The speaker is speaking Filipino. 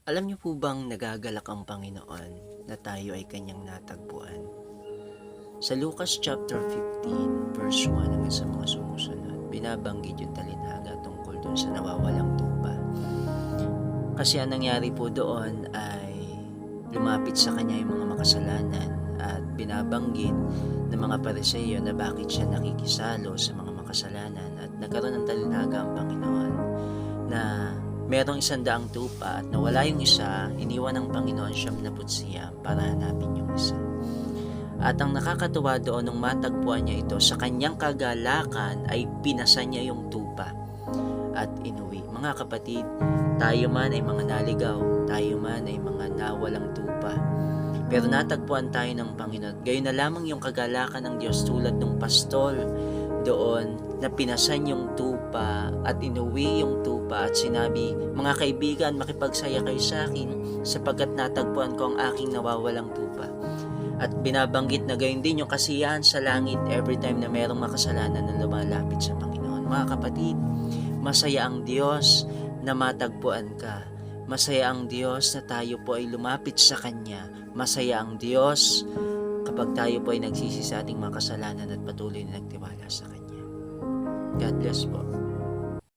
Alam niyo po bang nagagalak ang Panginoon na tayo ay kanyang natagpuan? Sa Lucas chapter 15 verse 1 hanggang sa mga sumusunod, binabanggit yung talinhaga tungkol dun sa nawawalang tupa. Kasi ang nangyari po doon ay lumapit sa kanya yung mga makasalanan at binabanggit ng mga Pariseo na bakit siya nakikisalo sa mga makasalanan, at nagkaroon ng talinhaga ang Panginoon na merong 100 tupa at nawala yung isa, iniwan ng Panginoon siyam na putsiyam para hanapin yung isa. At ang nakakatuwa doon, nung matagpuan niya ito, sa kanyang kagalakan ay pinasa niya yung tupa at inuwi. Mga kapatid, tayo man ay mga naligaw, tayo man ay mga nawalang tupa, pero natagpuan tayo ng Panginoon. Gayon na lamang yung kagalakan ng Diyos, tulad ng pastol doon na pinasan yung tupa at inuwi yung tupa at sinabi, "Mga kaibigan, makipagsaya kayo sa akin sapagkat natagpuan ko ang aking nawawalang tupa." At binabanggit na gayon din yung kasiyahan sa langit every time na merong makasalanan na lumalapit sa Panginoon. Mga kapatid, masaya ang Diyos na matagpuan ka. Masaya ang Diyos na tayo po ay lumapit sa Kanya. Masaya ang Diyos kapag tayo po ay nagsisi sa ating mga kasalanan at patuloy na nagtiwala sa Kanya. God bless po.